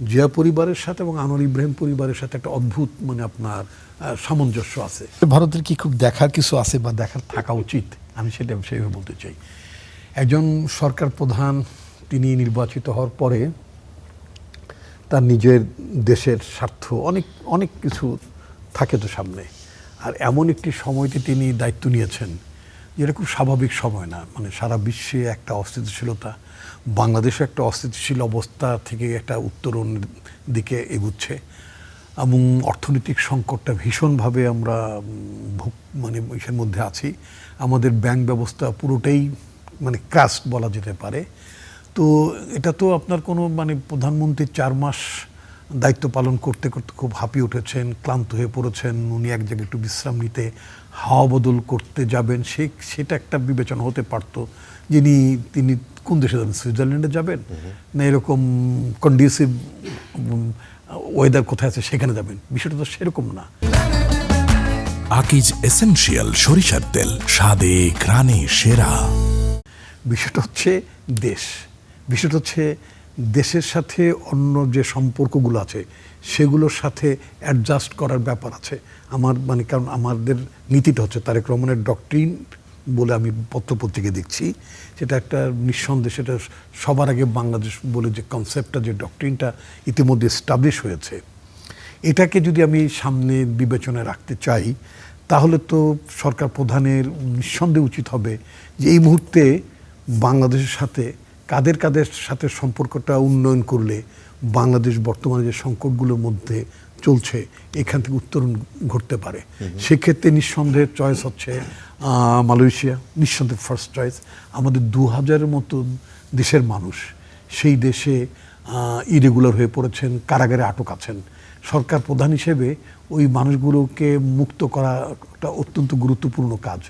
জিয়া পরিবারের সাথে এবং আনোয়ার ইব্রাহিম পরিবারের সাথে একটা অদ্ভুত আপনার সামঞ্জস্য আছে। ভারতের কি খুব দেখার কিছু আছে বা দেখার থাকা উচিত, আমি সেটা সেইভাবে বলতে চাই। একজন সরকার প্রধান তিনি নির্বাচিত হওয়ার পরে তার নিজের দেশের স্বার্থ অনেক অনেক কিছু থাকে তো সামনে, আর এমন একটি সময়তে তিনি দায়িত্ব নিয়েছেন যেটা খুব স্বাভাবিক সময় না। সারা বিশ্বে একটা অস্থিতিশীলতা, বাংলাদেশে একটা অস্থিতিশীল অবস্থা থেকে একটা উত্তরণের দিকে এগুচ্ছে এবং অর্থনৈতিক সংকটটা ভীষণভাবে আমরা ইসের মধ্যে আছি। আমাদের ব্যাংক ব্যবস্থা পুরোটাই ক্রাশ বলা যেতে পারে। তো এটা তো আপনার কোনো প্রধানমন্ত্রী 4 মাস দায়িত্ব পালন করতে করতে খুব হাঁপিয়ে উঠেছেন, ক্লান্ত হয়ে পড়েছেন, উনি এক জায়গায় একটু বিশ্রাম নিতে হাওয়া বদল করতে যাবেন, সেটা একটা বিবেচনা হতে পারত। তিনি কোন দেশে যাবেন, সুইজারল্যান্ডে যাবেন না এরকম কন্ডিউসিভ ওয়েদার কোথায় আছে সেখানে যাবেন, বিষয়টা তো সেরকম না। আকিজ এসেনশিয়াল সরিষার তেল, স্বাদে ঘ্রাণে সেরা। বিষয়টা হচ্ছে বিষয়টা হচ্ছে দেশের সাথে অন্য যে সম্পর্কগুলো আছে সেগুলোর সাথে অ্যাডজাস্ট করার ব্যাপার আছে। আমার কারণ আমাদের নীতিটা হচ্ছে তারেক রহমানের ডক্ট্রিন বলে আমি পত্রপত্রিকা দেখছি, সেটা একটা নিঃসন্দেহে সেটা সবার আগে বাংলাদেশ বলে যে কনসেপ্টটা, যে ডক্ট্রিনটা ইতিমধ্যে এস্টাবলিশ হয়েছে, এটাকে যদি আমি সামনে বিবেচনায় রাখতে চাই তাহলে তো সরকার প্রধানের নিঃসন্দেহে উচিত হবে যে এই মুহূর্তে বাংলাদেশের সাথে কাদের সাথে সম্পর্কটা উন্নয়ন করলে বাংলাদেশ বর্তমানে যে সংকটগুলোর মধ্যে চলছে এখান থেকে উত্তরণ ঘটতে পারে। সেক্ষেত্রে নিঃসন্দেহে চয়েস হচ্ছে মালয়েশিয়া, নিঃসন্দেহে ফার্স্ট চয়েস। আমাদের 2000-এর মতো দেশের মানুষ সেই দেশে ইরেগুলার হয়ে পড়েছেন, কারাগারে আটক আছেন। সরকার প্রধান হিসেবে ওই মানুষগুলোকে মুক্ত করাটা অত্যন্ত গুরুত্বপূর্ণ কাজ।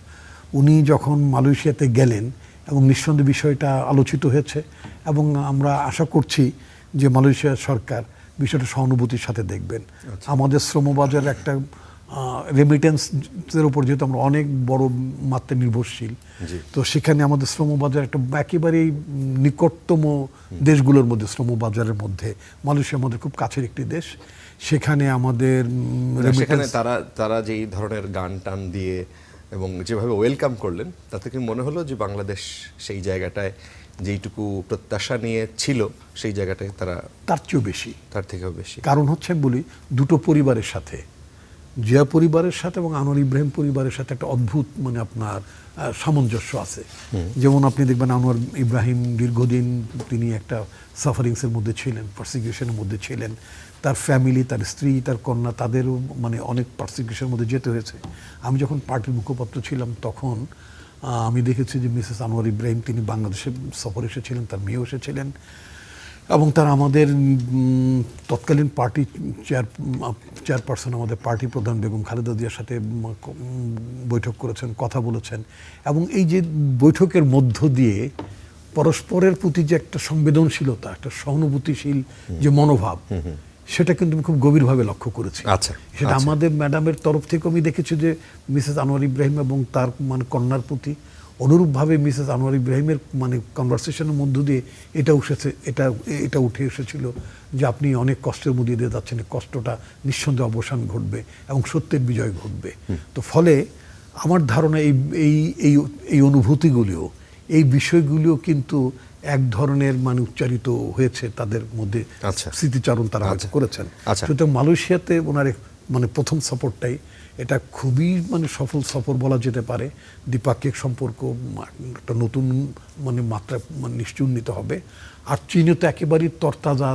উনি যখন মালয়েশিয়াতে গেলেন এবং নিঃসন্দেহে বিষয়টা আলোচিত হয়েছে এবং আমরা আশা করছি যে মালয়েশিয়ার সরকার বিষয়টা সহানুভূতির সাথে দেখবেন। আমাদের শ্রমবাজার একটা রেমিটেন্সের উপর যেহেতু আমরা অনেক বড় মাত্রায় নির্ভরশীল, তো সেখানে আমাদের শ্রমবাজার একটা একেবারেই নিকটতম দেশগুলোর মধ্যে, শ্রমবাজারের মধ্যে মালয়েশিয়া আমাদের খুব কাছের একটি দেশ। সেখানে আমাদের সেখানে তারা যেই ধরনের গান টান দিয়ে এবং যেভাবে ওয়েলকাম করলেন তাতে কি মনে হলো যে বাংলাদেশ সেই জায়গাটায় যেইটুকু প্রত্যাশা নিয়ে ছিল সেই জায়গাটায় তারা তার চেয়েও বেশি, তার থেকেও বেশি? কারণ হচ্ছে আমি বলি দুটো পরিবারের সাথে, জিয়া পরিবারের সাথে এবং আনোয়ার ইব্রাহিম পরিবারের সাথে একটা অদ্ভুত আপনার সামঞ্জস্য আছে। যেমন আপনি দেখবেন আনোয়ার ইব্রাহিম দীর্ঘদিন তিনি একটা সাফারিংসের মধ্যে ছিলেন, পারসিকিউশনের মধ্যে ছিলেন। তার ফ্যামিলি, তার স্ত্রী, তার কন্যা, তাদেরও অনেক পারসিকিউশনের মধ্যে যেতে হয়েছে। আমি যখন পার্টির মুখপাত্র ছিলাম তখন আমি দেখেছি যে মিসেস আনোয়ার ইব্রাহিম তিনি বাংলাদেশে সফর এসেছিলেন, তার মেয়েও এসেছিলেন এবং তারা আমাদের তৎকালীন পার্টি চেয়ারপারসন, আমাদের পার্টি প্রধান বেগম খালেদা জিয়ার সাথে বৈঠক করেছেন, কথা বলেছেন। এবং এই যে বৈঠকের মধ্য দিয়ে পরস্পরের প্রতি যে একটা সংবেদনশীলতা, একটা সহানুভূতিশীল যে মনোভাব, সেটা কিন্তু আমি খুব গভীরভাবে লক্ষ্য করেছি। সেটা আমাদের ম্যাডামের তরফ থেকে আমি দেখেছি যে মিসেস আনোয়ার ইব্রাহিম এবং তার কন্যার প্রতি অনুরূপভাবে মিসেস আনোয়ার ইব্রাহিমের কনভারসেশনের মধ্য দিয়ে এটা উঠে এসেছিল যে আপনি অনেক কষ্টের মধ্যে দিয়ে যাচ্ছেন, কষ্টটা নিঃসন্দেহে অবসান ঘটবে এবং সত্যের বিজয় ঘটবে। তো ফলে আমার ধারণা এই অনুভূতিগুলিও, এই বিষয়গুলিও কিন্তু এক ধরনের উচ্চারিত হয়েছে তাদের মধ্যে, স্মৃতিচারণ তারা করেছেন। সুতরাং মালয়েশিয়াতে ওনার প্রথম সফরটাই এটা খুবই সফল সফর বলা যেতে পারে। দ্বিপাক্ষিক সম্পর্ক একটা নতুন মাত্রা নিশ্চয় উন্নীত হবে। আর চীনে তো একেবারেই তরতাজা।